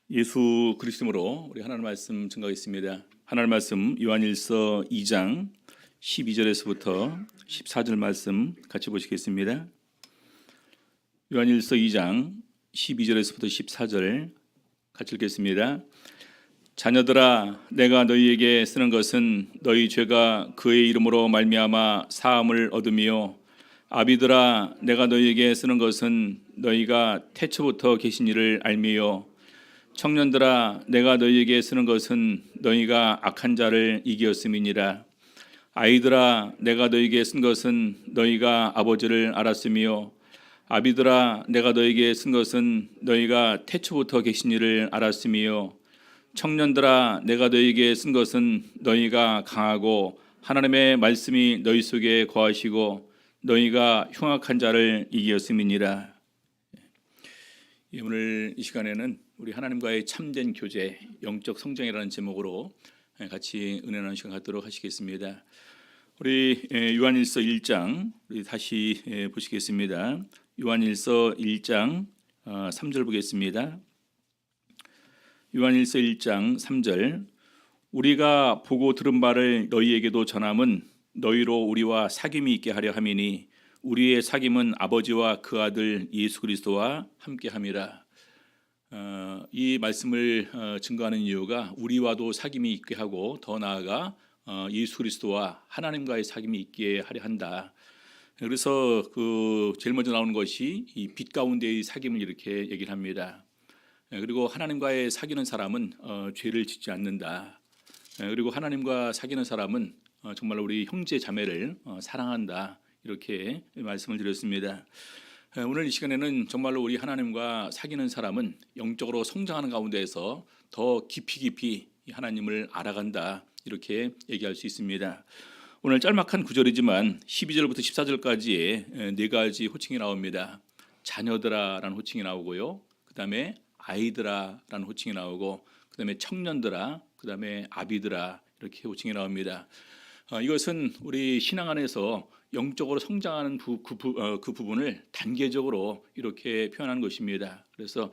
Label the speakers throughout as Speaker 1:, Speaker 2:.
Speaker 1: 예수 그리스도로 우리 하나님 말씀 증거하겠습니다. 하나님 말씀 요한일서 2장 12절에서부터 14절 말씀 같이 보시겠습니다. 요한일서 2장 12절에서부터 14절 같이 읽겠습니다. 자녀들아, 내가 너희에게 쓰는 것은 너희 죄가 그의 이름으로 말미암아 사함을 얻으며, 아비들아, 내가 너희에게 쓰는 것은 너희가 태초부터 계신 이를 알미요, 청년들아, 내가 너희에게 쓰는 것은 너희가 악한 자를 이기었음이니라. 아이들아, 내가 너희에게 쓴 것은 너희가 아버지를 알았으며, 아비들아, 내가 너희에게 쓴 것은 너희가 태초부터 계신 이를 알았으며, 청년들아, 내가 너희에게 쓴 것은 너희가 강하고 하나님의 말씀이 너희 속에 거하시고 너희가 흉악한 자를 이기었음이니라. 오늘 이 시간에는 우리 하나님과의 참된 교제, 영적 성장이라는 제목으로 같이 은혜 나누는 시간 갖도록 하시겠습니다. 우리 요한일서 1장 우리 다시 보시겠습니다. 요한일서 1장 3절 보겠습니다. 요한일서 1장 3절, 우리가 보고 들은 바를 너희에게도 전함은 너희로 우리와 사귐이 있게 하려 함이니 우리의 사귐은 아버지와 그 아들 예수 그리스도와 함께함이라. 이 말씀을 증거하는 이유가 우리와도 사귐이 있게 하고 더 나아가 예수 그리스도와 하나님과의 사귐이 있게 하려 한다. 그래서 제일 먼저 나오는 것이 이 빛 가운데의 사귐을 이렇게 얘기를 합니다. 그리고 하나님과의 사귀는 사람은 죄를 짓지 않는다. 그리고 하나님과 사귀는 사람은 정말 우리 형제 자매를 사랑한다. 이렇게 말씀을 드렸습니다. 오늘 이 시간에는 정말로 우리 하나님과 사귀는 사람은 영적으로 성장하는 가운데에서 더 깊이 하나님을 알아간다. 이렇게 얘기할 수 있습니다. 오늘 짤막한 구절이지만 12절부터 14절까지의 네 가지 호칭이 나옵니다. 자녀들아라는 호칭이 나오고요. 그 다음에 아이들아라는 호칭이 나오고, 그 다음에 청년들아, 그 다음에 아비들아, 이렇게 호칭이 나옵니다. 이것은 우리 신앙 안에서 영적으로 성장하는 그 부분을 단계적으로 이렇게 표현한 것입니다. 그래서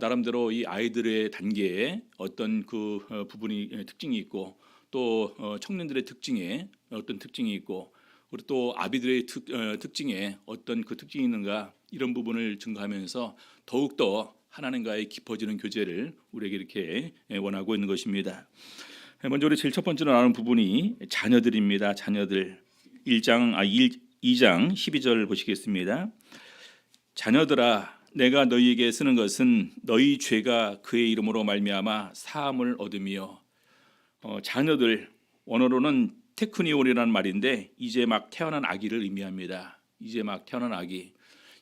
Speaker 1: 나름대로 이 아이들의 단계에 어떤 부분이 특징이 있고, 또 청년들의 특징에 어떤 특징이 있고, 그리고 또 아비들의 특징에 어떤 그 특징이 있는가, 이런 부분을 증거하면서 더욱더 하나님과의 깊어지는 교제를 우리에게 이렇게 원하고 있는 것입니다. 먼저 우리 제일 첫 번째로 나오는 부분이 자녀들입니다. 자녀들. 2장 12절 보시겠습니다. 자녀들아, 내가 너희에게 쓰는 것은 너희 죄가 그의 이름으로 말미암아 사함을 얻으며. 자녀들, 원어로는 테크니올이라는 말인데 이제 막 태어난 아기를 의미합니다. 이제 막 태어난 아기.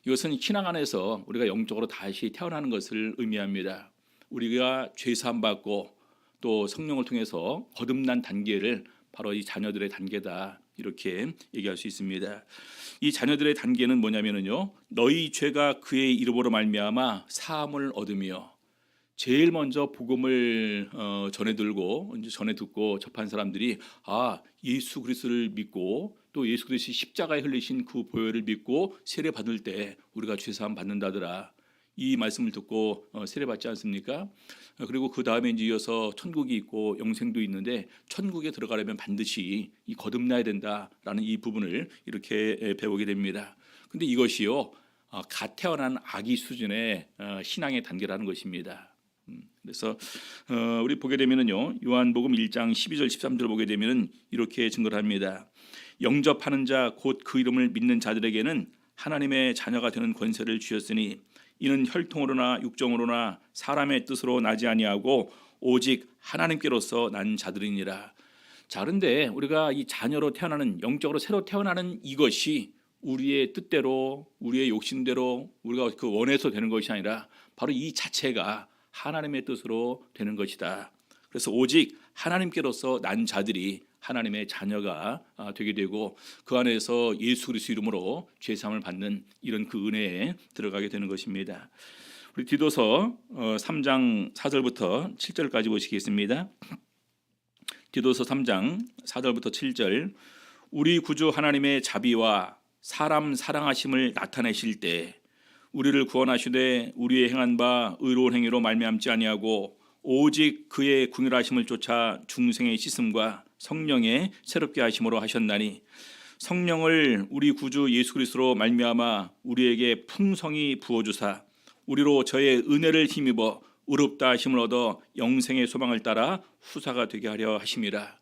Speaker 1: 이것은 신앙 안에서 우리가 영적으로 다시 태어나는 것을 의미합니다. 우리가 죄 사함 받고 또 성령을 통해서 거듭난 단계를 바로 이 자녀들의 단계다, 이렇게 얘기할 수 있습니다. 이 자녀들의 단계는 뭐냐면요, 너희 죄가 그의 이름으로 말미암아 사함을 얻으며. 제일 먼저 복음을 전해 듣고 접한 사람들이 예수 그리스도를 믿고 또 예수 그리스도의 십자가에 흘리신 그 보혈을 믿고 세례 받을 때 우리가 죄 사함 받는다더라, 이 말씀을 듣고 세례 받지 않습니까? 그리고 그 다음에 이제 이어서 천국이 있고 영생도 있는데 천국에 들어가려면 반드시 이 거듭나야 된다라는 이 부분을 이렇게 배우게 됩니다. 근데 이것이요, 갓 태어난 아기 수준의 신앙의 단계라는 것입니다. 그래서 우리 보게 되면은요, 요한복음 1장 12절 13절 보게 되면은 이렇게 증거를 합니다. 영접하는 자 곧 그 이름을 믿는 자들에게는 하나님의 자녀가 되는 권세를 주셨으니 이는 혈통으로나 육정으로나 사람의 뜻으로 나지 아니하고 오직 하나님께로서 난 자들이니라. 자, 그런데 우리가 이 자녀로 태어나는, 영적으로 새로 태어나는 이것이 우리의 뜻대로, 우리의 욕심대로 우리가 원해서 되는 것이 아니라 바로 이 자체가 하나님의 뜻으로 되는 것이다. 그래서 오직 하나님께로서 난 자들이 하나님의 자녀가 되게 되고 그 안에서 예수 그리스도 이름으로 죄 사함을 받는 이런 그 은혜에 들어가게 되는 것입니다. 우리 디도서 3장 4절부터 7절까지 보시겠습니다. 디도서 3장 4절부터 7절, 우리 구주 하나님의 자비와 사람 사랑하심을 나타내실 때 우리를 구원하시되 우리의 행한 바 의로운 행위로 말미암지 아니하고 오직 그의 궁율하심을 쫓아 중생의 씻음과 성령의 새롭게 하심으로 하셨나니 성령을 우리 구주 예수 그리스도로 말미암아 우리에게 풍성히 부어주사 우리로 저의 은혜를 힘입어 의롭다 하심을 얻어 영생의 소망을 따라 후사가 되게 하려 하심이라.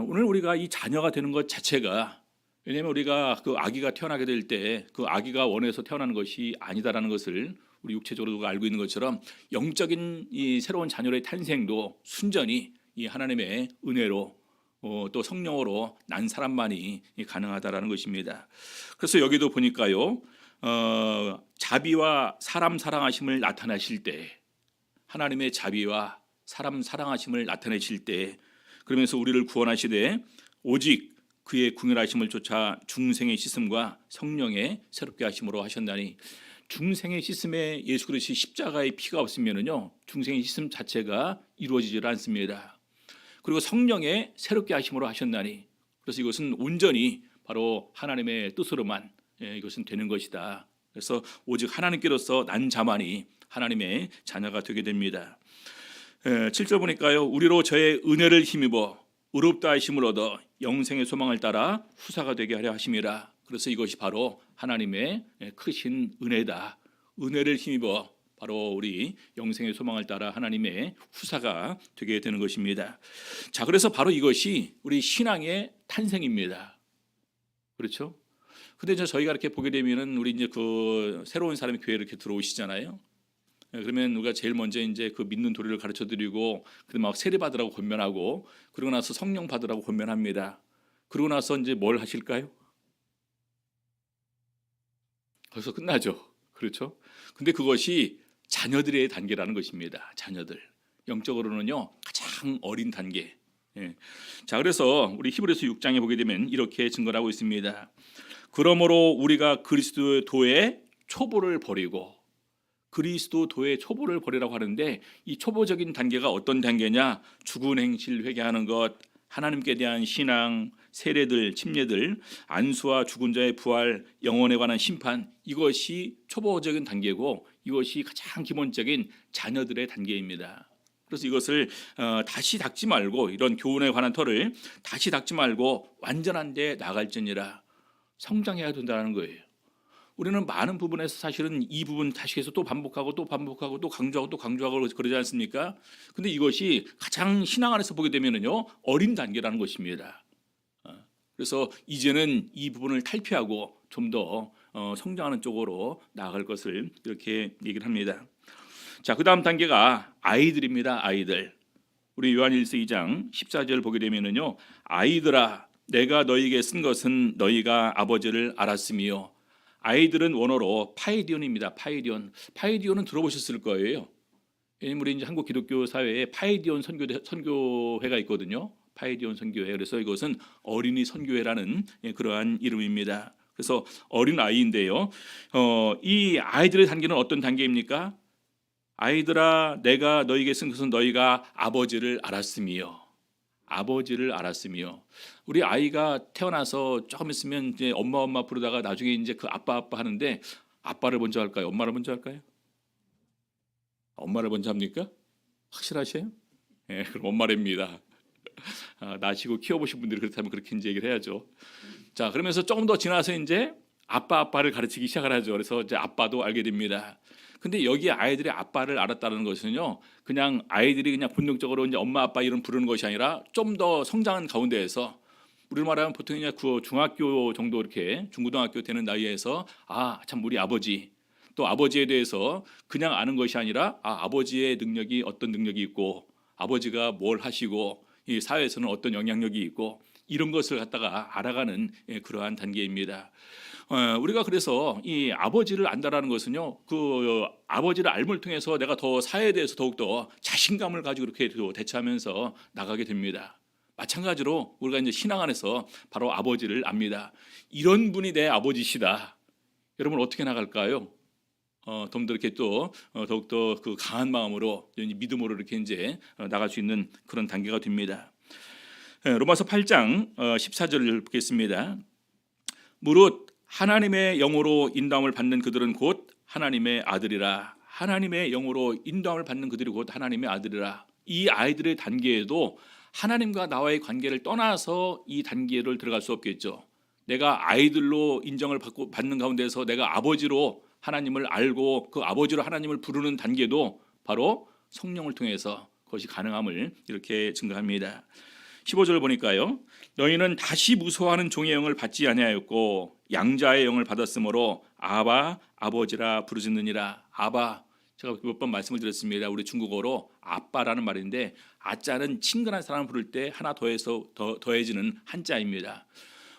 Speaker 1: 오늘 우리가 이 자녀가 되는 것 자체가, 왜냐하면 우리가 그 아기가 태어나게 될 때 그 아기가 원해서 태어나는 것이 아니다라는 것을 우리 육체적으로 알고 있는 것처럼 영적인 이 새로운 자녀의 탄생도 순전히 이 하나님의 은혜로 또 성령으로 난 사람만이 가능하다라는 것입니다. 그래서 여기도 보니까요, 자비와 사람 사랑하심을 나타내실 때, 하나님의 자비와 사람 사랑하심을 나타내실 때, 그러면서 우리를 구원하시되 오직 그의 궁율하심을 쫓아 중생의 씻음과 성령의 새롭게 하심으로 하셨나니, 중생의 씻음에 예수 그리스도의 십자가의 피가 없으면은요 중생의 씻음 자체가 이루어지질 않습니다. 그리고 성령의 새롭게 하심으로 하셨나니, 그래서 이것은 온전히 바로 하나님의 뜻으로만 이것은 되는 것이다. 그래서 오직 하나님께로서 난 자만이 하나님의 자녀가 되게 됩니다. 7절 보니까요, 우리로 저의 은혜를 힘입어 의롭다 하심을 얻어 영생의 소망을 따라 후사가 되게 하려 하심이라. 그래서 이것이 바로 하나님의 크신 은혜다. 은혜를 힘입어 바로 우리 영생의 소망을 따라 하나님의 후사가 되게 되는 것입니다. 자, 그래서 바로 이것이 우리 신앙의 탄생입니다. 그렇죠? 근데 이제 저희가 이렇게 보게 되면은 우리 이제 그 새로운 사람이 교회에 이렇게 들어오시잖아요. 그러면 우리가 제일 먼저 이제 그 믿는 도리를 가르쳐 드리고, 그다음에 막 세례 받으라고 권면하고, 그러고 나서 성령 받으라고 권면합니다. 그러고 나서 이제 뭘 하실까요? 벌써 끝나죠. 그렇죠? 근데 그것이 자녀들의 단계라는 것입니다. 자녀들. 영적으로는요, 가장 어린 단계. 자, 그래서 우리 히브리서 6장에 보게 되면 이렇게 증거를 하고 있습니다. 그러므로 우리가 그리스도의 초보를 버리고, 그리스도의 초보를 버리라고 하는데, 이 초보적인 단계가 어떤 단계냐? 죽은 행실 회개하는 것, 하나님께 대한 신앙, 세례들, 침례들, 안수와 죽은 자의 부활, 영혼에 관한 심판, 이것이 초보적인 단계고 이것이 가장 기본적인 자녀들의 단계입니다. 그래서 이것을 다시 닦지 말고, 이런 교훈에 관한 터를 다시 닦지 말고 완전한 데 나갈지니라. 성장해야 된다는 거예요. 우리는 많은 부분에서 사실은 이 부분 다시 해서 또 반복하고 또 반복하고 또 강조하고 또 강조하고 그러지 않습니까? 근데 이것이 가장 신앙 안에서 보게 되면은요, 어린 단계라는 것입니다. 그래서 이제는 이 부분을 탈피하고 좀 더 성장하는 쪽으로 나아갈 것을 이렇게 얘기를 합니다. 자, 그 다음 단계가 아이들입니다. 아이들. 우리 요한일서 2장 14절 보게 되면은요, 아이들아 내가 너희에게 쓴 것은 너희가 아버지를 알았으며. 아이들은 원어로 파이디온입니다. 파이디온은 들어보셨을 거예요. 왜냐면 우리 이제 한국 기독교 사회에 파이디온 선교회가 있거든요. 파이디온 선교회. 그래서 이것은 어린이 선교회라는 그러한 이름입니다. 그래서 어린 아이인데요. 이 아이들의 단계는 어떤 단계입니까? 아이들아 내가 너희에게 쓴 것은 너희가 아버지를 알았으며. 아버지를 알았으며. 우리 아이가 태어나서 조금 있으면 이제 엄마 부르다가 나중에 이제 그 아빠 하는데, 아빠를 먼저 할까요? 엄마를 먼저 할까요? 엄마를 먼저 합니까? 확실하세요? 네, 그럼 엄마랍니다. 나시고 키워보신 분들이 그렇다면 그렇게 이제 얘기를 해야죠. 자, 그러면서 조금 더 지나서 이제 아빠를 가르치기 시작을 하죠. 그래서 이제 아빠도 알게 됩니다. 근데 여기 아이들이 아빠를 알았다는 것은요, 그냥 아이들이 그냥 본능적으로 이제 엄마 아빠 이름 부르는 것이 아니라 좀 더 성장한 가운데에서, 우리로 말하면 보통 그냥 중학교 정도 이렇게 중고등학교 되는 나이에서 참 우리 아버지, 또 아버지에 대해서 그냥 아는 것이 아니라 아버지의 능력이 어떤 능력이 있고, 아버지가 뭘 하시고 이 사회에서는 어떤 영향력이 있고, 이런 것을 갖다가 알아가는 그러한 단계입니다. 우리가 그래서 이 아버지를 안다라는 것은요, 그 아버지를 알물 통해서 내가 더 사회에 대해서 더욱더 자신감을 가지고 이렇게 대처하면서 나가게 됩니다. 마찬가지로 우리가 이제 신앙 안에서 바로 아버지를 압니다. 이런 분이 내 아버지시다. 여러분 어떻게 나갈까요? 좀 더 이렇게 또 더욱더 그 강한 마음으로 믿음으로 이렇게 이제 나갈 수 있는 그런 단계가 됩니다. 로마서 8장 14절을 보겠습니다. 무릇 하나님의 영으로 인도함을 받는 그들은 곧 하나님의 아들이라. 하나님의 영으로 인도함을 받는 그들이 곧 하나님의 아들이라. 이 아이들의 단계에도 하나님과 나와의 관계를 떠나서 이 단계를 들어갈 수 없겠죠. 내가 아이들로 인정을 받는 가운데서 내가 아버지로 하나님을 알고 그 아버지로 하나님을 부르는 단계도 바로 성령을 통해서 그것이 가능함을 이렇게 증거합니다. 15절 보니까요. 너희는 다시 무서워하는 종의 영을 받지 아니하였고 양자의 영을 받았으므로 아바 아버지라 부르짖느니라. 아바, 제가 몇 번 말씀을 드렸습니다. 우리 중국어로 아빠라는 말인데 아자는 친근한 사람을 부를 때 하나 더해서 더해지는 한자입니다.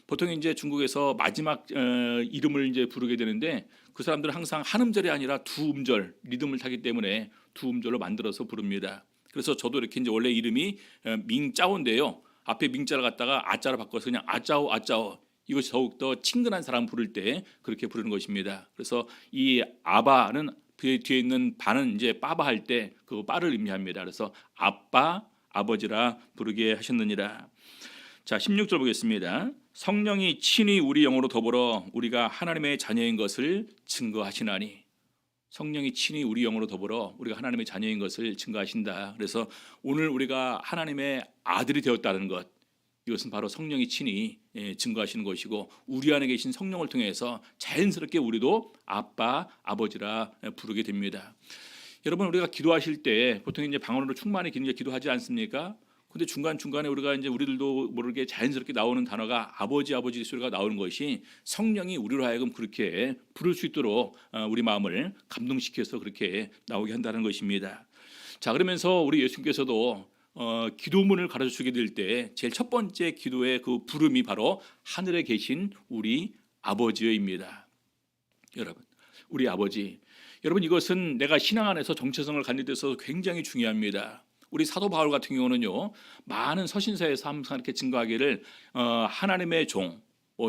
Speaker 1: 보통 이제 중국에서 마지막 이름을 이제 부르게 되는데 그 사람들은 항상 한 음절이 아니라 두 음절 리듬을 타기 때문에 두 음절로 만들어서 부릅니다. 그래서 저도 이렇게 이제 원래 이름이 밍짜오인데요. 앞에 밍자를 갖다가 아자로 바꿔서 그냥 아짜오 아짜오. 이것이 더욱더 친근한 사람 부를 때 그렇게 부르는 것입니다. 그래서 이 아바는 뒤에 있는 바는 이제 빠바 할 때 그 빠를 의미합니다. 그래서 아빠 아버지라 부르게 하셨느니라. 자, 16절 보겠습니다. 성령이 친히 우리 영으로 더불어 우리가 하나님의 자녀인 것을 증거하시나니. 성령이 친히 우리 영으로 더불어 우리가 하나님의 자녀인 것을 증거하신다. 그래서 오늘 우리가 하나님의 아들이 되었다는 것, 이것은 바로 성령이 친히 증거하시는 것이고 우리 안에 계신 성령을 통해서 자연스럽게 우리도 아빠, 아버지라 부르게 됩니다. 여러분, 우리가 기도하실 때 보통 이제 방언으로 충만히 기도하지 않습니까? 근데 중간중간에 우리가 이제 우리들도 모르게 자연스럽게 나오는 단어가 아버지 아버지 소리가 나오는 것이 성령이 우리로 하여금 그렇게 부를 수 있도록 우리 마음을 감동시켜서 그렇게 나오게 한다는 것입니다. 자, 그러면서 우리 예수님께서도 기도문을 가르쳐 주게 될 때 제일 첫 번째 기도의 그 부름이 바로 하늘에 계신 우리 아버지여입니다. 여러분, 우리 아버지. 여러분, 이것은 내가 신앙 안에서 정체성을 갖는 데 있어서 굉장히 중요합니다. 우리 사도 바울 같은 경우는요, 많은 서신서에서 항상 이렇게 증거하기를 하나님의 종,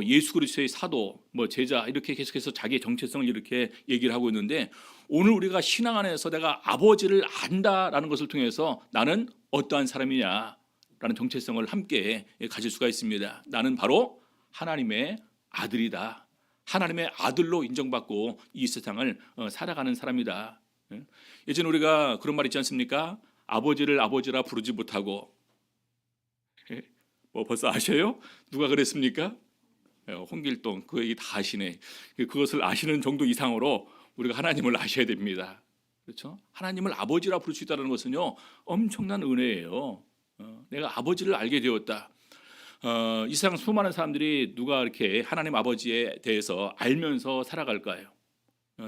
Speaker 1: 예수 그리스도의 사도, 제자 이렇게 계속해서 자기의 정체성을 이렇게 얘기를 하고 있는데 오늘 우리가 신앙 안에서 내가 아버지를 안다라는 것을 통해서 나는 어떠한 사람이냐라는 정체성을 함께 가질 수가 있습니다. 나는 바로 하나님의 아들이다. 하나님의 아들로 인정받고 이 세상을 살아가는 사람이다. 예전에 우리가 그런 말 있지 않습니까? 아버지를 아버지라 부르지 못하고. 벌써 아셔요? 누가 그랬습니까? 홍길동. 그 얘기 다 아시네. 그것을 아시는 정도 이상으로 우리가 하나님을 아셔야 됩니다. 그렇죠? 하나님을 아버지라 부를 수 있다는 것은요, 엄청난 은혜예요. 내가 아버지를 알게 되었다. 이 세상 수많은 사람들이 누가 이렇게 하나님 아버지에 대해서 알면서 살아갈까요?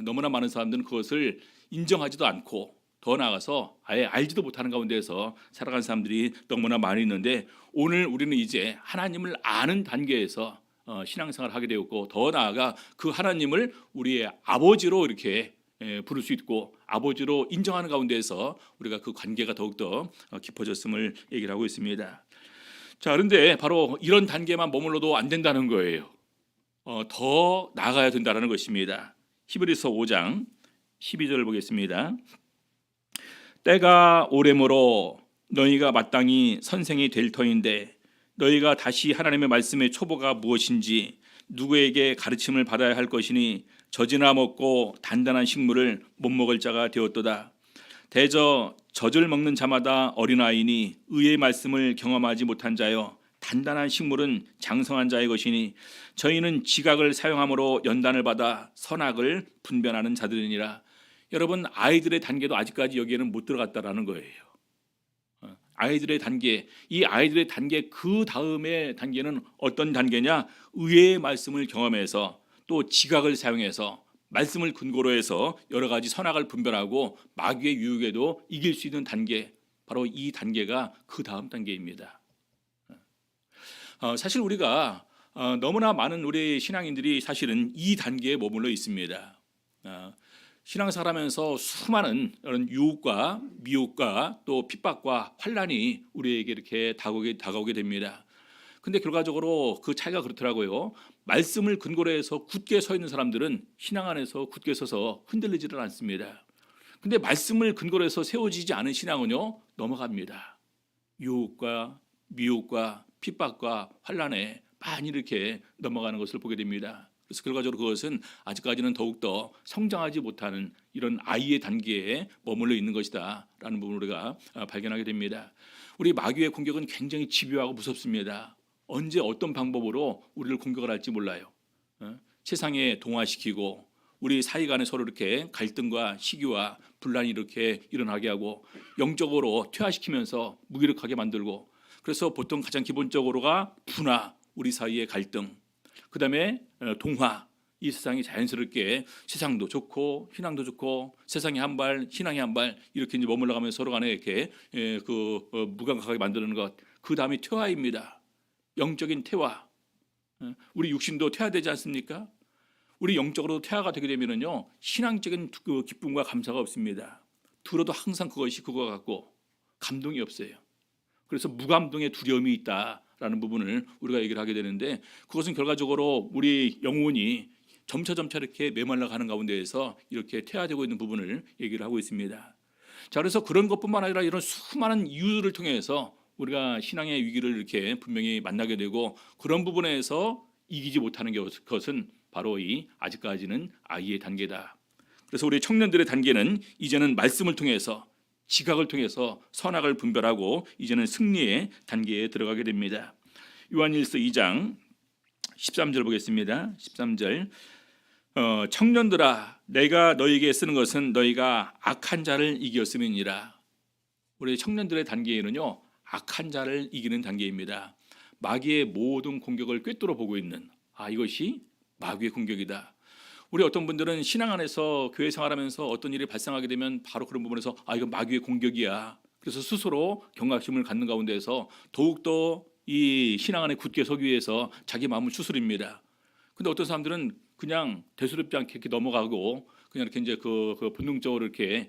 Speaker 1: 너무나 많은 사람들은 그것을 인정하지도 않고 더 나아가서 아예 알지도 못하는 가운데에서 살아가는 사람들이 너무나 많이 있는데 오늘 우리는 이제 하나님을 아는 단계에서 신앙생활을 하게 되었고 더 나아가 그 하나님을 우리의 아버지로 이렇게 부를 수 있고 아버지로 인정하는 가운데에서 우리가 그 관계가 더욱더 깊어졌음을 얘기를 하고 있습니다. 자, 그런데 바로 이런 단계만 머물러도 안 된다는 거예요. 더 나아가야 된다는 것입니다. 히브리서 5장 12절을 보겠습니다. 때가 오래므로 너희가 마땅히 선생이 될 터인데 너희가 다시 하나님의 말씀의 초보가 무엇인지 누구에게 가르침을 받아야 할 것이니 젖이나 먹고 단단한 식물을 못 먹을 자가 되었도다. 대저 젖을 먹는 자마다 어린아이니 의의 말씀을 경험하지 못한 자여 단단한 식물은 장성한 자의 것이니 저희는 지각을 사용함으로 연단을 받아 선악을 분별하는 자들이니라. 여러분, 아이들의 단계도 아직까지 여기에는 못 들어갔다라는 거예요. 아이들의 단계, 이 아이들의 단계 그 다음의 단계는 어떤 단계냐? 의의 말씀을 경험해서 또 지각을 사용해서 말씀을 근거로 해서 여러 가지 선악을 분별하고 마귀의 유혹에도 이길 수 있는 단계, 바로 이 단계가 그 다음 단계입니다. 사실 우리가 너무나 많은 우리 신앙인들이 사실은 이 단계에 머물러 있습니다. 신앙생활하면서 수많은 이런 유혹과 미혹과 또 핍박과 환난이 우리에게 이렇게 다가오게 됩니다. 근데 결과적으로 그 차이가 그렇더라고요. 말씀을 근거로 해서 굳게 서 있는 사람들은 신앙 안에서 굳게 서서 흔들리지를 않습니다. 근데 말씀을 근거로 해서 세워지지 않은 신앙은요, 넘어갑니다. 유혹과 미혹과 핍박과 환난에 많이 이렇게 넘어가는 것을 보게 됩니다. 그래서 결과적으로 그것은 아직까지는 더욱더 성장하지 못하는 이런 아이의 단계에 머물러 있는 것이다라는 부분을 우리가 발견하게 됩니다. 우리 마귀의 공격은 굉장히 집요하고 무섭습니다. 언제 어떤 방법으로 우리를 공격을 할지 몰라요. 세상에 동화시키고 우리 사이 간에 서로 이렇게 갈등과 시기와 분란이 이렇게 일어나게 하고 영적으로 퇴화시키면서 무기력하게 만들고, 그래서 보통 가장 기본적으로가 분화, 우리 사이의 갈등, 그 다음에 동화, 이 세상이 자연스럽게 세상도 좋고 신앙도 좋고 세상에 한 발 신앙에 한 발 이렇게 이제 머물러가면서 서로 간에 이렇게 무감각하게 만드는 것, 그 다음이 퇴화입니다. 영적인 퇴화. 우리 육신도 퇴화되지 않습니까? 우리 영적으로 퇴화가 되게 되면은요, 신앙적인 그 기쁨과 감사가 없습니다. 들어도 항상 그것이 그거 같고 감동이 없어요. 그래서 무감동의 두려움이 있다라는 부분을 우리가 얘기를 하게 되는데, 그것은 결과적으로 우리 영혼이 점차 이렇게 메말라 가는 가운데에서 이렇게 퇴화되고 있는 부분을 얘기를 하고 있습니다. 자, 그래서 그런 것뿐만 아니라 이런 수많은 이유들을 통해서 우리가 신앙의 위기를 이렇게 분명히 만나게 되고, 그런 부분에서 이기지 못하는 것은 바로 이 아직까지는 아이의 단계다. 그래서 우리 청년들의 단계는 이제는 말씀을 통해서, 지각을 통해서 선악을 분별하고 이제는 승리의 단계에 들어가게 됩니다. 요한일서 2장 13절 보겠습니다. 13절, 청년들아 내가 너희에게 쓰는 것은 너희가 악한 자를 이겼음이니라. 우리 청년들의 단계에는요, 악한 자를 이기는 단계입니다. 마귀의 모든 공격을 꿰뚫어 보고 있는, 이것이 마귀의 공격이다. 우리 어떤 분들은 신앙 안에서 교회 생활하면서 어떤 일이 발생하게 되면 바로 그런 부분에서 이건 마귀의 공격이야. 그래서 스스로 경각심을 갖는 가운데에서 더욱더 이 신앙 안에 굳게 서기 위해서 자기 마음을 추스립니다. 근데 어떤 사람들은 그냥 대수롭지 않게 이렇게 넘어가고 그냥 이렇게 이제 그 본능적으로 이렇게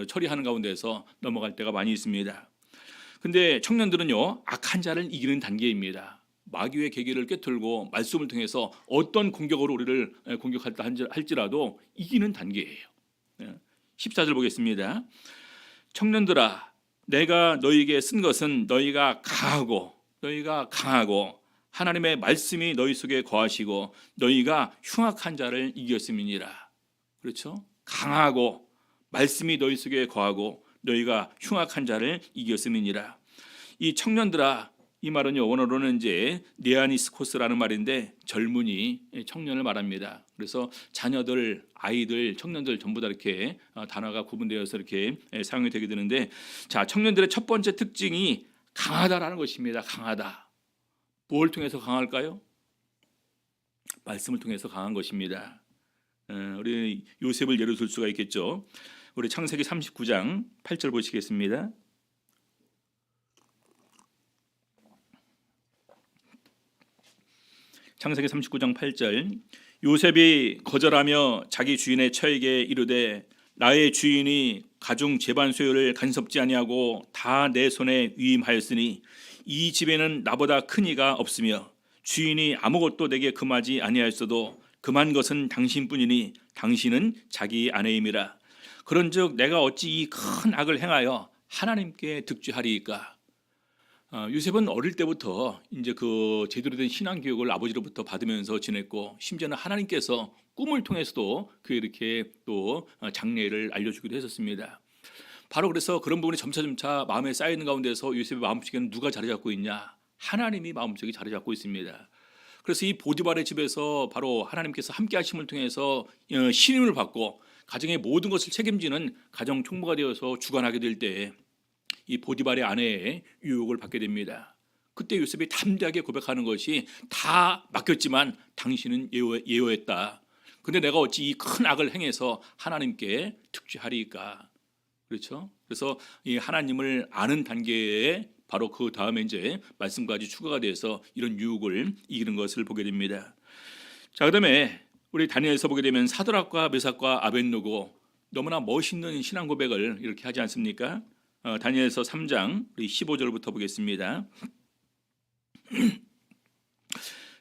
Speaker 1: 처리하는 가운데서 넘어갈 때가 많이 있습니다. 근데 청년들은요, 악한 자를 이기는 단계입니다. 마귀의 계기를 꿰뚫고 말씀을 통해서 어떤 공격으로 우리를 공격할다 할지라도 이기는 단계예요. 14절 보겠습니다. 청년들아 내가 너희에게 쓴 것은 너희가 강하고 하나님의 말씀이 너희 속에 거하시고 너희가 흉악한 자를 이겼음이니라. 그렇죠? 강하고 말씀이 너희 속에 거하고 너희가 흉악한 자를 이겼음이니라. 이 청년들아, 이 말은요, 원어로는 이제 네아니스코스라는 말인데 젊은이, 청년을 말합니다. 그래서 자녀들, 아이들, 청년들 전부 다 이렇게 단어가 구분되어서 이렇게 사용이 되게 되는데, 자, 청년들의 첫 번째 특징이 강하다라는 것입니다. 강하다. 뭘 통해서 강할까요? 말씀을 통해서 강한 것입니다. 우리 요셉을 예로 들 수가 있겠죠. 우리 창세기 39장 8절 보시겠습니다. 창세기 39장 8절, 요셉이 거절하며 자기 주인의 처에게 이르되 나의 주인이 가중 재반 소유를 간섭지 아니하고 다 내 손에 위임하였으니 이 집에는 나보다 큰 이가 없으며 주인이 아무것도 내게 금하지 아니하였어도 금한 것은 당신뿐이니 당신은 자기 아내임이라. 그런즉 내가 어찌 이 큰 악을 행하여 하나님께 득죄하리이까. 요셉은 어릴 때부터 이제 그 제대로 된 신앙 교육을 아버지로부터 받으면서 지냈고, 심지어는 하나님께서 꿈을 통해서도 그에 이렇게 또 장래를 알려주기도 했었습니다. 바로 그래서 그런 부분이 점차 마음에 쌓이는 가운데서 요셉의 마음속에는 누가 자리 잡고 있냐? 하나님이 마음속에 자리 잡고 있습니다. 그래서 이 보디발의 집에서 바로 하나님께서 함께 하심을 통해서 신임을 받고 가정의 모든 것을 책임지는 가정 총무가 되어서 주관하게 될 때 이 보디발의 아내의 유혹을 받게 됩니다. 그때 요셉이 담대하게 고백하는 것이 다 맡겼지만 당신은 예어했다. 근데 내가 어찌 이 큰 악을 행해서 하나님께 득죄하리이까. 그렇죠? 그래서 이 하나님을 아는 단계에 바로 그 다음에 이제 말씀까지 추가가 돼서 이런 유혹을 이기는 것을 보게 됩니다. 자, 그다음에 우리 다니엘서 보게 되면 사드락과 메삭과 아벳느고, 너무나 멋있는 신앙 고백을 이렇게 하지 않습니까? 다니엘서 3장 우리 15절부터 보겠습니다.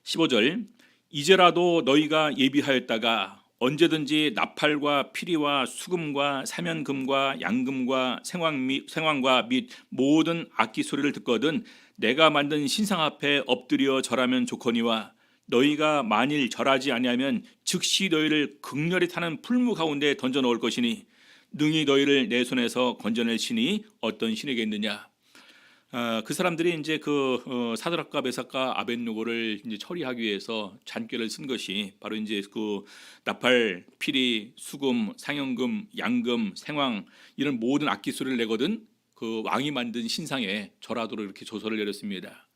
Speaker 1: 15절, 이제라도 너희가 예비하였다가 언제든지 나팔과 피리와 수금과 사면금과 양금과 생황과 및 모든 악기 소리를 듣거든 내가 만든 신상 앞에 엎드려 절하면 좋거니와 너희가 만일 절하지 아니하면 즉시 너희를 극렬히 타는 풀무 가운데 던져 넣을 것이니 능히 너희를 내 손에서 건져낼 신이 어떤 신이겠느냐. 그 사람들이 이제 사드락과 메삭과 아벳느고를 이제 처리하기 위해서 잔꾀를 쓴 것이 바로 이제 그 나팔, 피리, 수금, 상현금, 양금, 생황 이런 모든 악기 소리를 내거든 그 왕이 만든 신상에 절하도록 이렇게 조서를 내렸습니다.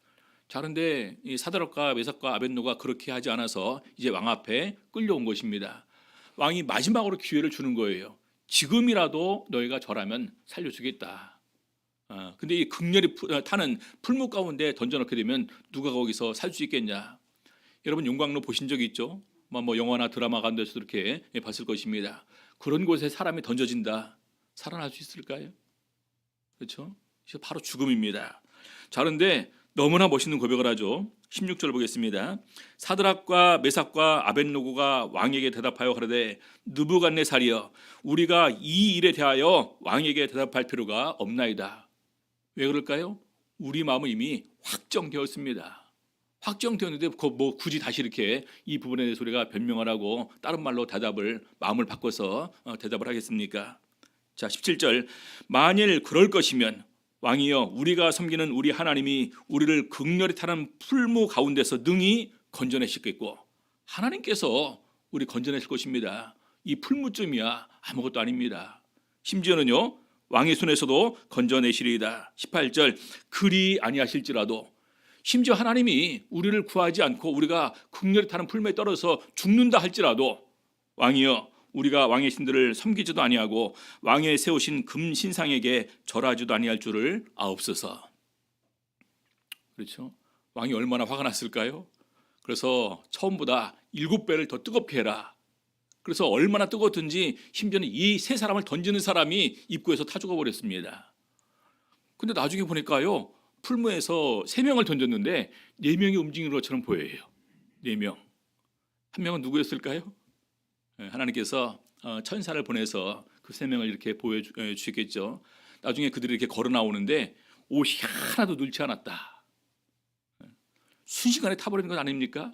Speaker 1: 자, 그런데 이 사드락과 메삭과 아벳느고가 그렇게 하지 않아서 이제 왕 앞에 끌려온 것입니다. 왕이 마지막으로 기회를 주는 거예요. 지금이라도 너희가 절하면 살려주겠다. 근데 이 극렬히 타는 풀무 가운데 던져놓게 되면 누가 거기서 살 수 있겠냐. 여러분 용광로 보신 적 있죠? 뭐 영화나 드라마 같은 데서도 이렇게 봤을 것입니다. 그런 곳에 사람이 던져진다. 살아날 수 있을까요? 그렇죠? 바로 죽음입니다. 자, 그런데 너무나 멋있는 고백을 하죠. 16절 보겠습니다. 사드락과 메삭과 아벳느고가 왕에게 대답하여 가로되 느부갓네살이여 우리가 이 일에 대하여 왕에게 대답할 필요가 없나이다. 왜 그럴까요? 우리 마음은 이미 확정되었습니다. 확정되었는데 뭐 굳이 다시 이렇게 이 부분에 대해서 우리가 변명을 하고 다른 말로 마음을 바꿔서 대답을 하겠습니까? 자, 17절 만일 그럴 것이면 왕이여 우리가 섬기는 우리 하나님이 우리를 극렬히 타는 풀무 가운데서 능히 건져내시겠고 하나님께서 우리 건져내실 것입니다. 이 풀무쯤이야 아무것도 아닙니다. 심지어는요 왕의 손에서도 건져내시리이다. 18절 그리 아니하실지라도 심지어 하나님이 우리를 구하지 않고 우리가 극렬히 타는 풀무에 떨어져서 죽는다 할지라도 왕이여 우리가 왕의 신들을 섬기지도 아니하고 왕의 세우신 금 신상에게 절하지도 아니할 줄을 아옵소서. 그렇죠? 왕이 얼마나 화가 났을까요? 그래서 처음보다 7배를 더 뜨겁게 해라. 그래서 얼마나 뜨거웠든지 심지어는 이 세 사람을 던지는 사람이 입구에서 타 죽어버렸습니다. 근데 나중에 보니까요 풀무에서 3명을 던졌는데 4명이 움직이는 것처럼 보여요. 4명. 한 명은 누구였을까요? 하나님께서 천사를 보내서 그 3명을 이렇게 보여주셨겠죠. 나중에 그들이 이렇게 걸어 나오는데 옷이 하나도 눌지 않았다. 순식간에 타버리는 건 아닙니까?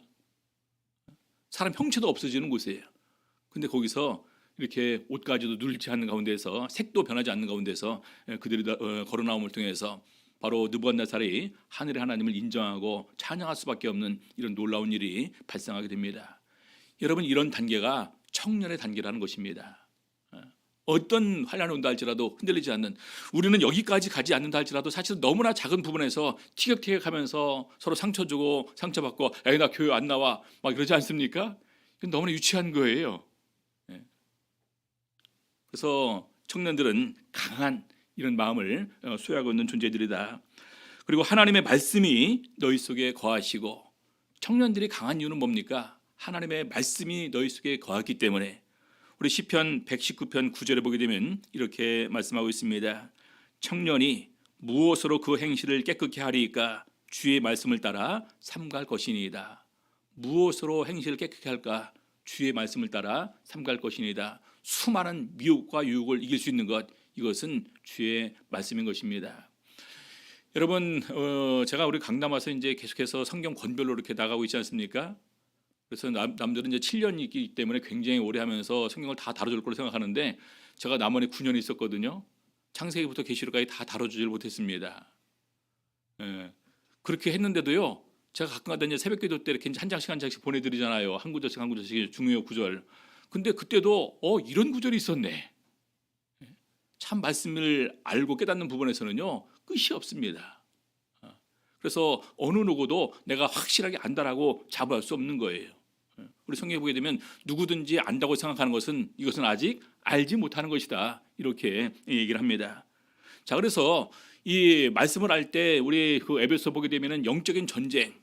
Speaker 1: 사람 형체도 없어지는 곳이에요. 근데 거기서 이렇게 옷까지도 눌지 않는 가운데서 색도 변하지 않는 가운데서 그들이 걸어 나옴을 통해서 바로 느부갓네살이 하늘의 하나님을 인정하고 찬양할 수밖에 없는 이런 놀라운 일이 발생하게 됩니다. 여러분 이런 단계가 청년의 단계라는 것입니다. 어떤 환란이 온다 할지라도 흔들리지 않는 우리는 여기까지 가지 않는다 할지라도 사실 너무나 작은 부분에서 티격태격하면서 서로 상처 주고 상처받고 에이 나 교회 안 나와 막 이러지 않습니까? 너무나 유치한 거예요. 그래서 청년들은 강한 이런 마음을 소유하고 있는 존재들이다. 그리고 하나님의 말씀이 너희 속에 거하시고 청년들이 강한 이유는 뭡니까? 하나님의 말씀이 너희 속에 거하기 때문에 우리 시편 119편 9절에 보게 되면 이렇게 말씀하고 있습니다. 청년이 무엇으로 그 행실을 깨끗게 하리이까 주의 말씀을 따라 삼갈 것이니이다. 무엇으로 행실을 깨끗게 할까? 주의 말씀을 따라 삼갈 것이니이다. 수많은 미혹과 유혹을 이길 수 있는 것 이것은 주의 말씀인 것입니다. 여러분 제가 우리 강남 와서 이제 계속해서 성경 권별로 이렇게 나가고 있지 않습니까? 그래서 남들은 이제 7년이기 때문에 굉장히 오래 하면서 성경을 다 다뤄줄 거로 생각하는데 제가 남원에 9년이 있었거든요. 창세기부터 계시록까지 다 다뤄주질 못했습니다. 그렇게 했는데도요. 제가 가끔가다 이제 새벽기도 때 이렇게 한 장씩 보내드리잖아요. 한 구절씩 중요 구절. 근데 그때도 이런 구절이 있었네. 참 말씀을 알고 깨닫는 부분에서는요 끝이 없습니다. 그래서 어느 누구도 내가 확실하게 안다라고 자부할 수 없는 거예요. 우리 성경에 보게 되면 누구든지 안다고 생각하는 것은 이것은 아직 알지 못하는 것이다 이렇게 얘기를 합니다. 자, 그래서 이 말씀을 할 때 우리 그 에베소 보게 되면은 영적인 전쟁,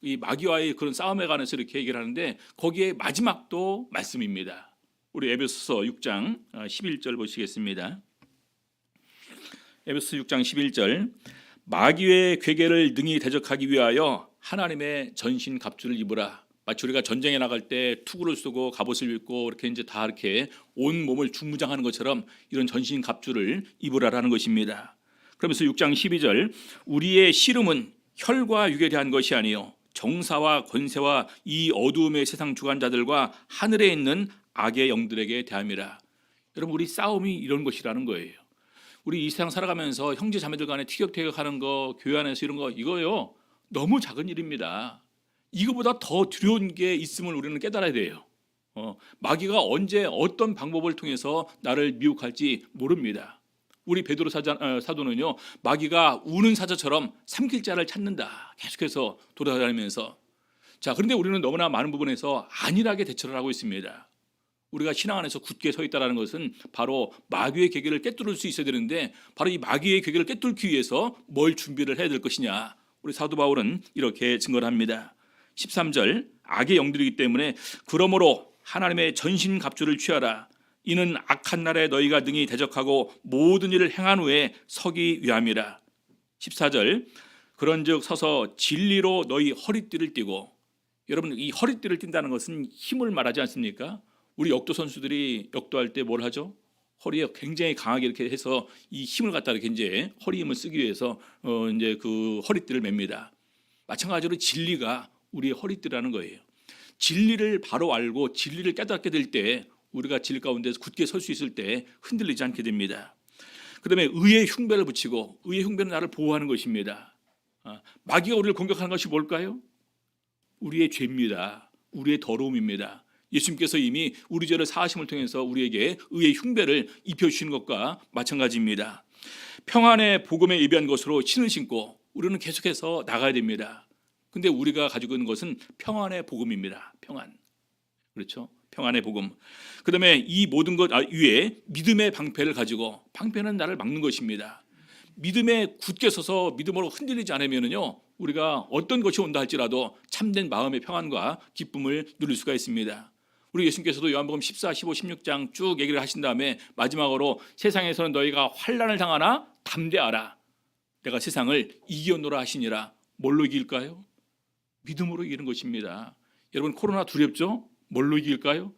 Speaker 1: 이 마귀와의 그런 싸움에 관해서 이렇게 얘기를 하는데 거기에 마지막도 말씀입니다. 우리 에베소서 6장 11절 보시겠습니다. 에베소 6장 11절 마귀의 괴계를 능히 대적하기 위하여 하나님의 전신 갑주를 입으라. 마치 우리가 전쟁에 나갈 때 투구를 쓰고 갑옷을 입고 이렇게 이제 다 이렇게 온 몸을 중무장하는 것처럼 이런 전신 갑주를 입으라라는 것입니다. 그러면서 6장 12절 우리의 씨름은 혈과 육에 대한 것이 아니요 정사와 권세와 이 어두움의 세상 주관자들과 하늘에 있는 악의 영들에게 대함이라. 여러분, 우리 싸움이 이런 것이라는 거예요. 우리 이 세상 살아가면서 형제 자매들 간에 티격태격하는 거, 교회 안에서 이런 거, 이거요 너무 작은 일입니다. 이거보다 더 두려운 게 있음을 우리는 깨달아야 돼요. 마귀가 언제 어떤 방법을 통해서 나를 미혹할지 모릅니다. 우리 베드로 사도는요, 마귀가 우는 사자처럼 삼킬 자를 찾는다, 계속해서 돌아다니면서. 자, 그런데 우리는 너무나 많은 부분에서 안일하게 대처를 하고 있습니다. 우리가 신앙 안에서 굳게 서 있다는 것은 바로 마귀의 계계를 깨뚫을 수 있어야 되는데, 바로 이 마귀의 계계를 깨뚫기 위해서 뭘 준비를 해야 될 것이냐, 우리 사도 바울은 이렇게 증거를 합니다. 13절, 악의 영들이기 때문에 그러므로 하나님의 전신 갑주를 취하라. 이는 악한 날에 너희가 능히 대적하고 모든 일을 행한 후에 서기 위함이라. 14절, 그런즉 서서 진리로 너희 허리띠를 띠고. 여러분, 이 허리띠를 띈다는 것은 힘을 말하지 않습니까? 우리 역도 선수들이 역도할 때 뭘 하죠? 허리에 굉장히 강하게 이렇게 해서 이 힘을 갖다 이렇게 이제 허리 힘을 쓰기 위해서 이제 그 허리띠를 맵니다. 마찬가지로 진리가 우리의 허리띠라는 거예요. 진리를 바로 알고 진리를 깨닫게 될 때, 우리가 진리 가운데서 굳게 설 수 있을 때 흔들리지 않게 됩니다. 그다음에 의의 흉배를 붙이고, 의의 흉배는 나를 보호하는 것입니다. 마귀가 우리를 공격하는 것이 뭘까요? 우리의 죄입니다. 우리의 더러움입니다. 예수님께서 이미 우리 죄를 사하심을 통해서 우리에게 의의 흉배를 입혀주시는 것과 마찬가지입니다. 평안의 복음에 예비한 것으로 신을 신고 우리는 계속해서 나가야 됩니다. 근데 우리가 가지고 있는 것은 평안의 복음입니다. 평안. 그렇죠? 평안의 복음. 그다음에 이 모든 것 위에 믿음의 방패를 가지고, 방패는 나를 막는 것입니다. 믿음에 굳게 서서 믿음으로 흔들리지 않으면요, 우리가 어떤 것이 온다 할지라도 참된 마음의 평안과 기쁨을 누릴 수가 있습니다. 우리 예수님께서도 요한복음 14, 15, 16장 쭉 얘기를 하신 다음에 마지막으로 세상에서는 너희가 환난을 당하나 담대하라. 내가 세상을 이기었노라 하시니라. 뭘로 이길까요? 믿음으로 이기는 것입니다. 여러분, 코로나 두렵죠? 뭘로 이길까요?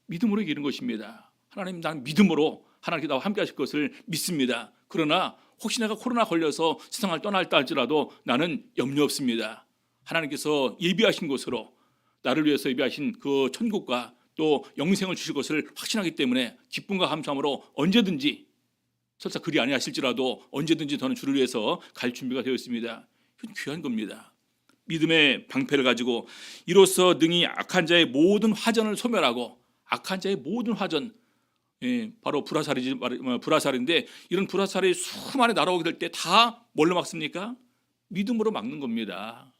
Speaker 1: 믿음으로 이기는 것입니다. 하나님, 난 믿음으로 하나님께 나와 함께 하실 것을 믿습니다. 그러나 혹시 내가 코로나 걸려서 세상을 떠날다 할지라도 나는 염려 없습니다. 하나님께서 예비하신 곳으로, 나를 위해서 예비하신 그 천국과 또 영생을 주실 것을 확신하기 때문에 기쁨과 감사함으로 언제든지, 설사 그리 아니하실지라도 언제든지 저는 주를 위해서 갈 준비가 되어 있습니다. 이건 귀한 겁니다. 믿음의 방패를 가지고 이로써 능히 악한 자의 모든 화전을 소멸하고, 악한 자의 모든 화전, 바로 불화살인데, 이런 불화살이 수많이 날아오게 될 때 다 뭘로 막습니까? 믿음으로 막는 겁니다.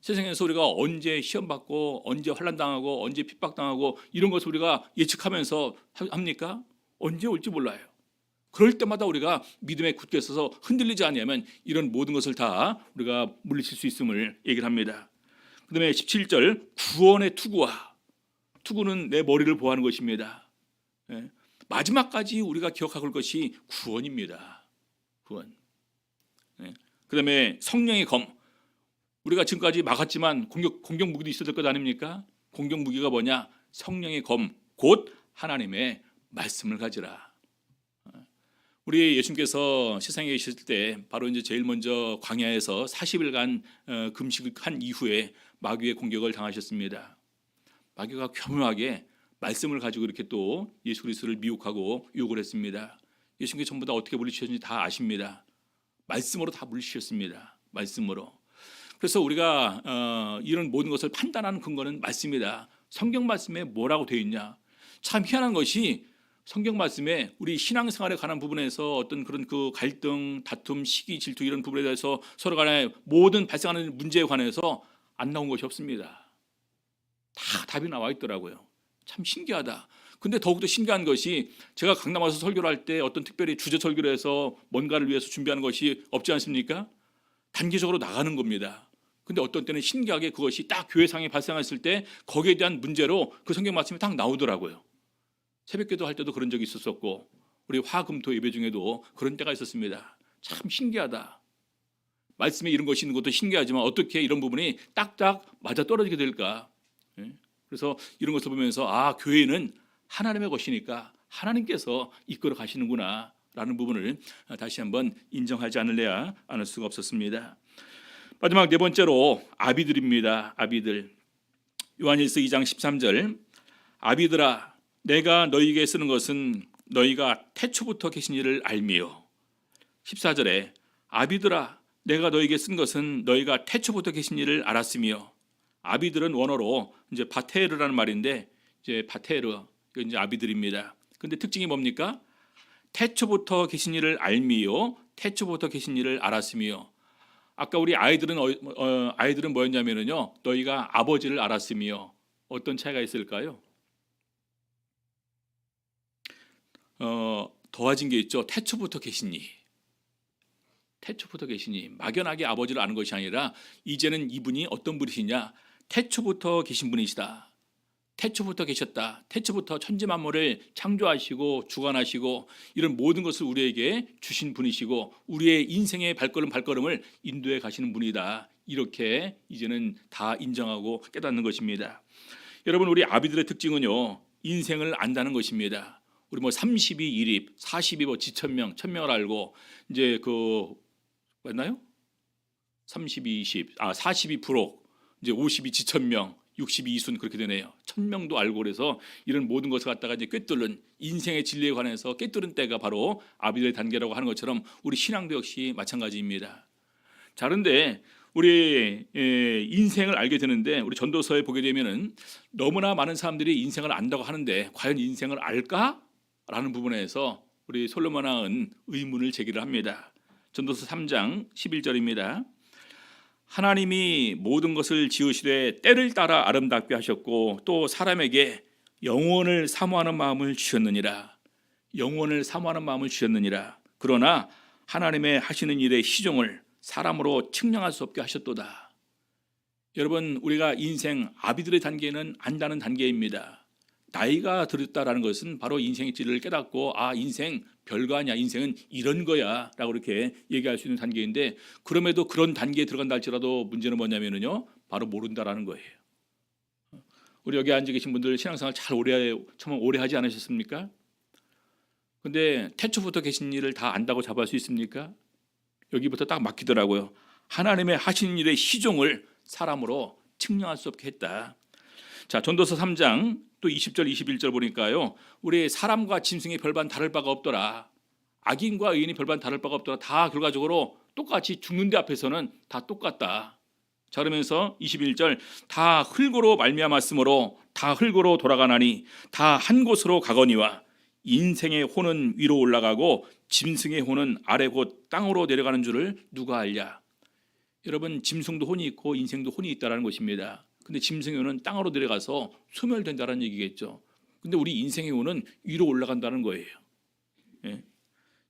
Speaker 1: 세상에서 우리가 언제 시험받고, 언제 환난당하고, 언제 핍박당하고, 이런 것을 우리가 예측하면서 합니까? 언제 올지 몰라요. 그럴 때마다 우리가 믿음에 굳게 서서 흔들리지 않으면 이런 모든 것을 다 우리가 물리칠 수 있음을 얘기를 합니다. 그 다음에 17절, 구원의 투구와, 투구는 내 머리를 보호하는 것입니다. 마지막까지 우리가 기억할 것이 구원입니다. 구원. 그 다음에 성령의 검, 우리가 지금까지 막았지만 공격 무기도 있어야 될 것 아닙니까? 공격 무기가 뭐냐? 성령의 검, 곧 하나님의 말씀을 가지라. 우리 예수님께서 세상에 계실 때 바로 이제 제일 먼저 광야에서 40일간 금식한 이후에 마귀의 공격을 당하셨습니다. 마귀가 교묘하게 말씀을 가지고 이렇게 또 예수 그리스도를 미혹하고 유혹을 했습니다. 예수님께 전부 다 어떻게 물리치셨는지 다 아십니다. 말씀으로 다 물리치셨습니다. 말씀으로. 그래서 우리가 이런 모든 것을 판단하는 근거는 말씀이다. 성경 말씀에 뭐라고 되어 있냐? 참 희한한 것이, 성경 말씀에 우리 신앙생활에 관한 부분에서 어떤 그런 그 갈등, 다툼, 시기, 질투 이런 부분에 대해서 서로 간에 모든 발생하는 문제에 관해서 안 나온 것이 없습니다. 다 답이 나와 있더라고요. 참 신기하다. 근데 더욱더 신기한 것이, 제가 강남 와서 설교를 할 때 어떤 특별히 주제 설교를 해서 뭔가를 위해서 준비하는 것이 없지 않습니까? 단기적으로 나가는 겁니다. 근데 어떤 때는 신기하게 그것이 딱 교회상에 발생했을 때 거기에 대한 문제로 그 성경 말씀이 딱 나오더라고요. 새벽기도 할 때도 그런 적이 있었었고, 우리 화금토 예배 중에도 그런 때가 있었습니다. 참 신기하다. 말씀에 이런 것이 있는 것도 신기하지만 어떻게 이런 부분이 딱딱 맞아떨어지게 될까? 그래서 이런 것을 보면서 교회는 하나님의 것이니까 하나님께서 이끌어 가시는구나 라는 부분을 다시 한번 인정하지 않을 수가 없었습니다. 마지막 네 번째로 아비들입니다. 아비들. 요한일서 2장 13절 아비들아 내가 너희에게 쓰는 것은 너희가 태초부터 계신 이를 알미요. 14절에 아비들아 내가 너희에게 쓴 것은 너희가 태초부터 계신 이를 알았으며. 아비들은 원어로 이제 바테르라는 말인데 이제 바테르 이제 아비들입니다. 근데 특징이 뭡니까? 태초부터 계신 이를 알미요. 태초부터 계신 이를 알았으며. 아까 우리 아이들은 뭐였냐면요. 너희가 아버지를 알았으며. 어떤 차이가 있을까요? 더해진 게 있죠. 태초부터 계시니. 태초부터 계시니. 막연하게 아버지를 아는 것이 아니라 이제는 이분이 어떤 분이시냐. 태초부터 계신 분이시다. 태초부터 계셨다. 태초부터 천지 만물을 창조하시고 주관하시고 이런 모든 것을 우리에게 주신 분이시고 우리의 인생의 발걸음을 인도해 가시는 분이다. 이렇게 이제는 다 인정하고 깨닫는 것입니다. 여러분 우리 아비들의 특징은요. 인생을 안다는 것입니다. 우리 뭐 32 일입, 42 뭐 지천명, 천명을 알고 이제 맞나요? 32 20, 42 부록, 이제 52 지천명, 62 이순 그렇게 되네요. 천명도 알고 그래서 이런 모든 것을 갖다가 이제 꿰뚫는 인생의 진리에 관해서 꿰뚫은 때가 바로 아비들의 단계라고 하는 것처럼 우리 신앙도 역시 마찬가지입니다. 자, 그런데 우리 인생을 알게 되는데 우리 전도서에 보게 되면은 너무나 많은 사람들이 인생을 안다고 하는데 과연 인생을 알까? 라는 부분에서 우리 솔로몬 왕은 의문을 제기를 합니다. 전도서 3장 11절입니다. 하나님이 모든 것을 지으시되 때를 따라 아름답게 하셨고 또 사람에게 영원을 사모하는 마음을 주셨느니라. 영원을 사모하는 마음을 주셨느니라. 그러나 하나님의 하시는 일의 시종을 사람으로 측량할 수 없게 하셨도다. 여러분 우리가 인생 아비들의 단계는 안다는 단계입니다. 나이가 들었다라는 것은 바로 인생의 진리를 깨닫고 인생 별거 아니야. 인생은 이런 거야 라고 이렇게 얘기할 수 있는 단계인데 그럼에도 그런 단계에 들어간다 할지라도 문제는 뭐냐면요. 바로 모른다라는 거예요. 우리 여기 앉아 계신 분들 신앙생활 정말 오래 하지 않으셨습니까? 근데 태초부터 계신 일을 다 안다고 잡을 수 있습니까? 여기부터 딱 막히더라고요. 하나님의 하시는 일의 시종을 사람으로 측량할 수 없게 했다. 자, 전도서 3장 또 20절 21절 보니까요. 우리 사람과 짐승이 별반 다를 바가 없더라. 악인과 의인이 별반 다를 바가 없더라. 다 결과적으로 똑같이 죽는 데 앞에서는 다 똑같다. 자, 그러면서 21절 다 흙으로 말미암았으므로 다 흙으로 돌아가나니 다 한 곳으로 가거니와 인생의 혼은 위로 올라가고 짐승의 혼은 아래 곧 땅으로 내려가는 줄을 누가 알랴. 여러분 짐승도 혼이 있고 인생도 혼이 있다는 것입니다. 근데 짐승의 혼은 땅으로 내려가서 소멸된다는 얘기겠죠. 근데 우리 인생의 혼은 위로 올라간다는 거예요. 예.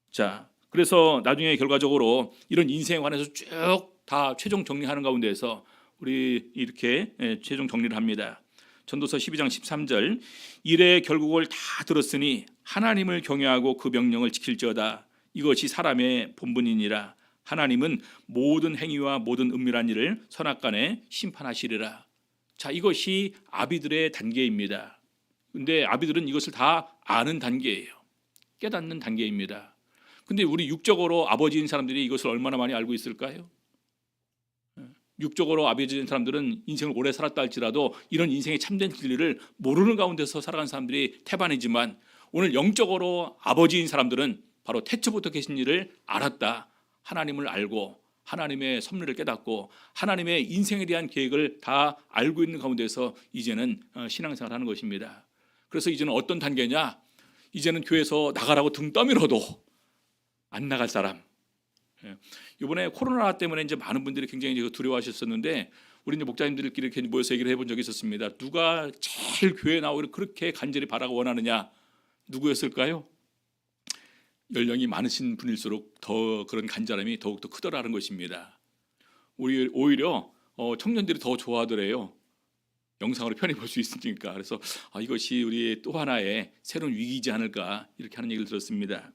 Speaker 1: 자, 그래서 나중에 결과적으로 이런 인생에 관해서 쭉 다 최종 정리하는 가운데에서 우리 이렇게 최종 정리를 합니다. 전도서 12장 13절 이래 결국을 다 들었으니 하나님을 경외하고 그 명령을 지킬지어다. 이것이 사람의 본분이니라. 하나님은 모든 행위와 모든 은밀한 일을 선악간에 심판하시리라. 자, 이것이 아비들의 단계입니다. 근데 아비들은 이것을 다 아는 단계예요. 깨닫는 단계입니다. 근데 우리 육적으로 아버지인 사람들이 이것을 얼마나 많이 알고 있을까요? 육적으로 아버지인 사람들은 인생을 오래 살았다 할지라도 이런 인생의 참된 진리를 모르는 가운데서 살아간 사람들이 태반이지만 오늘 영적으로 아버지인 사람들은 바로 태초부터 계신 일을 알았다. 하나님을 알고 하나님의 섭리를 깨닫고 하나님의 인생에 대한 계획을 다 알고 있는 가운데서 이제는 신앙생활을 하는 것입니다. 그래서 이제는 어떤 단계냐? 이제는 교회에서 나가라고 등 떠밀어도 안 나갈 사람. 이번에 코로나 때문에 이제 많은 분들이 굉장히 두려워하셨었는데 우리 이제 목사님들끼리 이렇게 모여서 얘기를 해본 적이 있었습니다. 누가 제일 교회에 나오기를 그렇게 간절히 바라고 원하느냐? 누구였을까요? 연령이 많으신 분일수록 더 그런 간절함이 더욱더 크더라는 것입니다. 오히려 청년들이 더 좋아하더래요. 영상으로 편히 볼 수 있으니까. 그래서 이것이 우리의 또 하나의 새로운 위기이지 않을까 이렇게 하는 얘기를 들었습니다.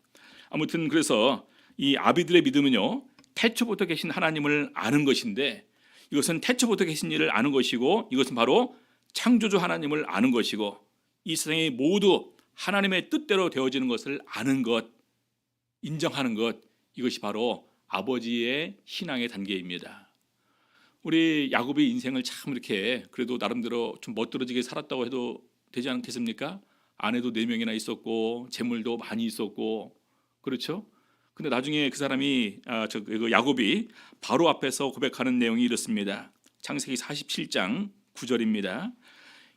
Speaker 1: 아무튼 그래서 이 아비들의 믿음은요. 태초부터 계신 하나님을 아는 것인데 이것은 태초부터 계신 일을 아는 것이고 이것은 바로 창조주 하나님을 아는 것이고 이 세상이 모두 하나님의 뜻대로 되어지는 것을 아는 것, 인정하는 것, 이것이 바로 아버지의 신앙의 단계입니다. 우리 야곱의 인생을 참 이렇게 그래도 나름대로 좀 멋들어지게 살았다고 해도 되지 않겠습니까? 아내도 4명이나 있었고 재물도 많이 있었고 그렇죠? 근데 나중에 그 사람이 그 야곱이 바로 앞에서 고백하는 내용이 이렇습니다. 창세기 47장 9절입니다.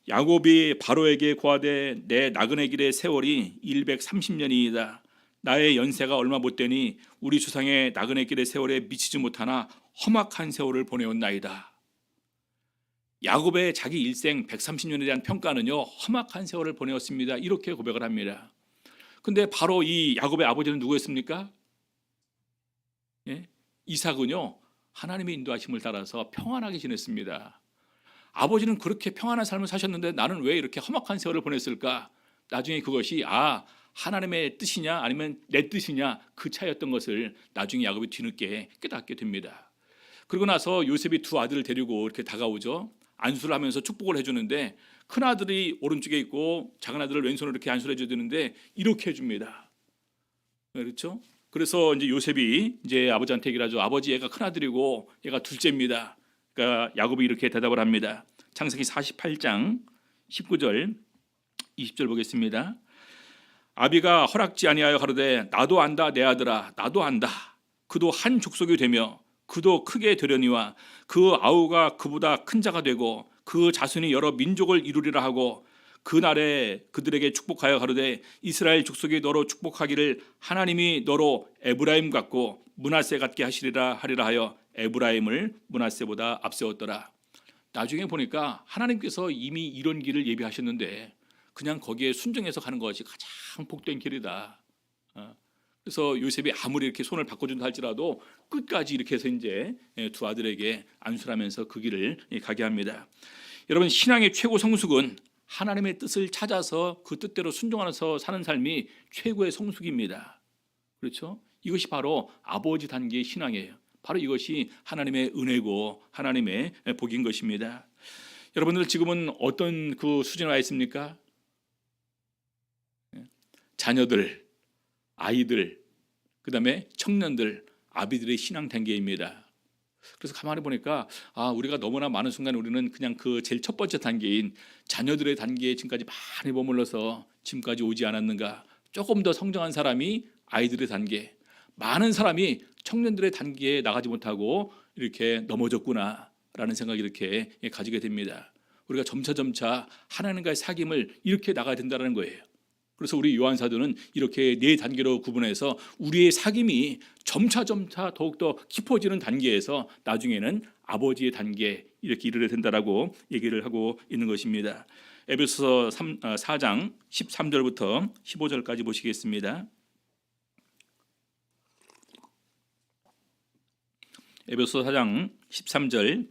Speaker 1: 야곱이 바로에게 고하되 내 나그네 길의 세월이 130년이이다. 나의 연세가 얼마 못되니 우리 조상의 나그네 길의 세월에 미치지 못하나 험악한 세월을 보내었나이다. 야곱의 자기 일생 130년에 대한 평가는요, 험악한 세월을 보내었습니다. 이렇게 고백을 합니다. 근데 바로 이 야곱의 아버지는 누구였습니까? 예? 이삭은요, 하나님의 인도하심을 따라서 평안하게 지냈습니다. 아버지는 그렇게 평안한 삶을 사셨는데 나는 왜 이렇게 험악한 세월을 보냈을까? 나중에 그것이 하나님의 뜻이냐 아니면 내 뜻이냐 그 차이였던 것을 나중에 야곱이 뒤늦게 깨닫게 됩니다. 그리고 나서 요셉이 2 아들을 데리고 이렇게 다가오죠. 안수를 하면서 축복을 해주는데 큰 아들이 오른쪽에 있고 작은 아들을 왼손으로 이렇게 안수를 해줘야 되는데 이렇게 해줍니다. 그렇죠? 그래서 이제 요셉이 이제 아버지한테 얘기를 하죠. 아버지, 얘가 큰 아들이고 얘가 둘째입니다. 그러니까 야곱이 이렇게 대답을 합니다. 창세기 48장 19절 20절 보겠습니다. 아비가 허락지 아니하여 가로되 나도 안다 내 아들아 나도 안다. 그도 한 족속이 되며 그도 크게 되려니와 그 아우가 그보다 큰 자가 되고 그 자손이 여러 민족을 이루리라 하고 그날에 그들에게 축복하여 가로되 이스라엘 족속이 너로 축복하기를 하나님이 너로 에브라임 같고 므낫세 같게 하시리라 하리라 하여 에브라임을 므낫세보다 앞세웠더라. 나중에 보니까 하나님께서 이미 이런 길을 예비하셨는데 그냥 거기에 순종해서 가는 것이 가장 복된 길이다. 그래서 요셉이 아무리 이렇게 손을 바꿔준다 할지라도 끝까지 이렇게 해서 이제 2 아들에게 안수를 하면서 그 길을 가게 합니다. 여러분, 신앙의 최고 성숙은 하나님의 뜻을 찾아서 그 뜻대로 순종하면서 사는 삶이 최고의 성숙입니다. 그렇죠? 이것이 바로 아버지 단계의 신앙이에요. 바로 이것이 하나님의 은혜고 하나님의 복인 것입니다. 여러분들 지금은 어떤 그 수준에 와 있습니까? 자녀들, 아이들, 그다음에 청년들, 아비들의 신앙 단계입니다. 그래서 가만히 보니까 우리가 너무나 많은 순간 우리는 그냥 그 제일 첫 번째 단계인 자녀들의 단계에 지금까지 많이 머물러서 지금까지 오지 않았는가. 조금 더 성장한 사람이 아이들의 단계, 많은 사람이 청년들의 단계에 나가지 못하고 이렇게 넘어졌구나라는 생각이 이렇게 가지게 됩니다. 우리가 점차 하나님과의 사귐을 이렇게 나가야 된다는 거예요. 그래서 우리 요한 사도는 이렇게 4단계로 구분해서 우리의 사귐이 점차 더욱더 깊어지는 단계에서 나중에는 아버지의 단계 이렇게 이르게 된다라고 얘기를 하고 있는 것입니다. 에베소서 4장 13절부터 15절까지 보시겠습니다. 에베소서 4장 13절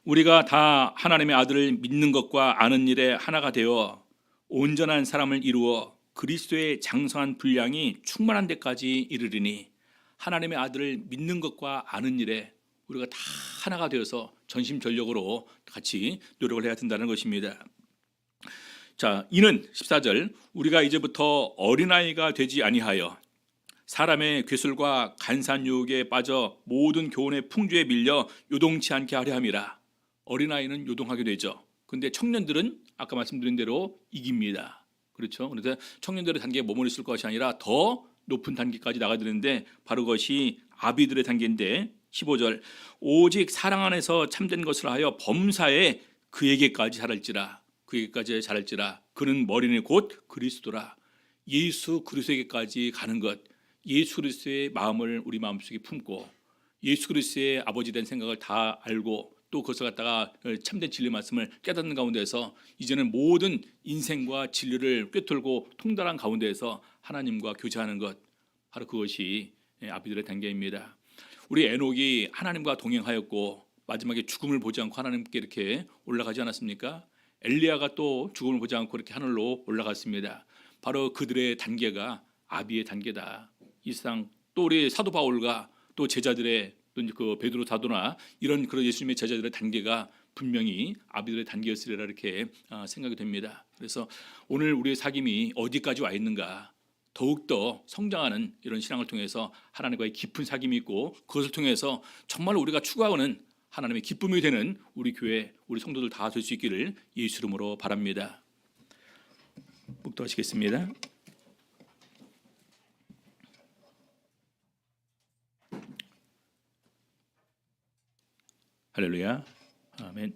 Speaker 1: 우리가 다 하나님의 아들을 믿는 것과 아는 일에 하나가 되어 온전한 사람을 이루어 그리스도의 장성한 분량이 충만한 데까지 이르리니 하나님의 아들을 믿는 것과 아는 일에 우리가 다 하나가 되어서 전심전력으로 같이 노력을 해야 된다는 것입니다. 자, 이는 14절 우리가 이제부터 어린아이가 되지 아니하여 사람의 괴술과 간산 유혹에 빠져 모든 교훈의 풍조에 밀려 요동치 않게 하려 함이라. 어린아이는 요동하게 되죠. 근데 청년들은 아까 말씀드린 대로 이깁니다. 그렇죠? 그래서 청년들의 단계에 머물러 있을 것이 아니라 더 높은 단계까지 나가야 되는데 바로 그것이 아비들의 단계인데 15절 오직 사랑 안에서 참된 것을 하여 범사에 그에게까지 자랄지라 그는 머리는 곧 그리스도라. 예수 그리스도에게까지 가는 것, 예수 그리스도의 마음을 우리 마음속에 품고 예수 그리스도의 아버지 된 생각을 다 알고 또 그것을 갖다가 참된 진리 말씀을 깨닫는 가운데서 이제는 모든 인생과 진리를 꿰뚫고 통달한 가운데에서 하나님과 교제하는 것, 바로 그것이 아비들의 단계입니다. 우리 에녹이 하나님과 동행하였고 마지막에 죽음을 보지 않고 하나님께 이렇게 올라가지 않았습니까? 엘리야가 또 죽음을 보지 않고 이렇게 하늘로 올라갔습니다. 바로 그들의 단계가 아비의 단계다. 이 세상 또 우리 사도 바울과 또 제자들의 또 그 베드로 사도나 이런 그런 예수님의 제자들의 단계가 분명히 아비들의 단계였으리라 이렇게 생각이 됩니다. 그래서 오늘 우리의 사귐이 어디까지 와 있는가, 더욱더 성장하는 이런 신앙을 통해서 하나님과의 깊은 사귐이 있고 그것을 통해서 정말 우리가 추구하는 하나님의 기쁨이 되는 우리 교회, 우리 성도들 다 될 수 있기를 예수 이름으로 바랍니다. 묵도하시겠습니다. 할렐루야. 아멘.